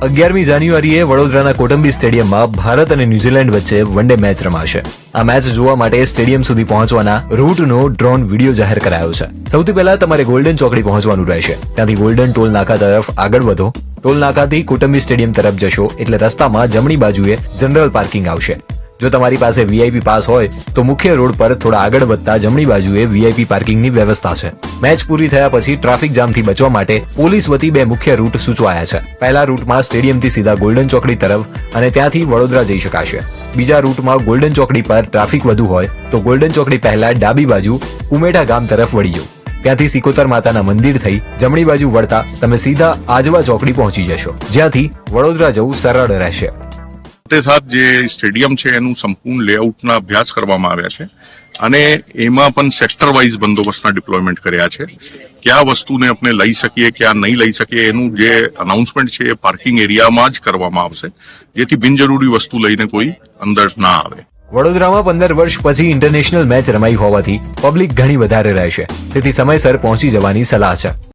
11મી જાન્યુઆરીએ વડોદરાના કોટંબી સ્ટેડિયમમાં ભારત અને ન્યુઝીલેન્ડ વચ્ચે વનડે મેચ રમાશે. આ મેચ જોવા માટે સ્ટેડિયમ સુધી પહોંચવાના રૂટનો ડ્રોન વિડીયો જાહેર કરાયો છે. સૌથી પહેલા તમારે ગોલ્ડન ચોકડી પહોંચવાનું રહેશે. ત્યાંથી ગોલ્ડન ટોલ નાકા તરફ આગળ વધો. ટોલ નાકાથી કોટંબી સ્ટેડિયમ તરફ જશો એટલે રસ્તામાં જમણી બાજુએ જનરલ પાર્કિંગ આવશે. જો તમારી પાસે વીઆઈપી પાસ હોય તો મુખ્ય રોડ પર થોડા આગળ વધતા જમણી બાજુએ વીઆઈપી પાર્કિંગની વ્યવસ્થા છે. મેચ પૂરી થયા પછી ટ્રાફિક જામથી બચવા માટે પોલીસ વતી 2 મુખ્ય રૂટ સૂચવાયા છે. પહેલા રૂટમાં સ્ટેડિયમથી સીધા ગોલ્ડન ચોકડી તરફ અને ત્યાંથી વડોદરા જઈ શકાશે. બીજા રૂટમાં ગોલ્ડન ચોકડી પર ટ્રાફિક વધુ હોય તો ગોલ્ડન ચોકડી પહેલા ડાબી બાજુ ઉમેઠા ગામ તરફ વળી જવું. ત્યાંથી સિકોતર માતાના મંદિર થઈ જમણી બાજુ વળતા તમે સીધા આજવા ચોકડી પહોંચી જશો, જ્યાંથી વડોદરા જવું સરળ રહેશે. સાથે સાથ જે સ્ટેડિયમ છે એનું સંપૂર્ણ લેઆઉટના અભ્યાસ કરવામાં આવ્યા છે અને એમાં પણ સેક્ટર વાઇઝ બંદોબસ્તના ડિપ્લોયમેન્ટ કર્યા છે. કયા વસ્તુને આપણે લઈ શકીએ, ક્યાં નહીં લઈ શકીએ, એનું જે અનાઉન્સમેન્ટ છે એ પાર્કિંગ એરિયામાં જ કરવામાં આવશે, જેથી બિનજરૂરી વસ્તુ લઈને કોઈ અંદર ના આવે. વડોદરામાં 15 વર્ષ પછી ઇન્ટરનેશનલ મેચ રમાઈ હોવાથી પબ્લિક ઘણી વધારે રહેશે, તેથી સમયસર પહોંચી જવાની સલાહ છે.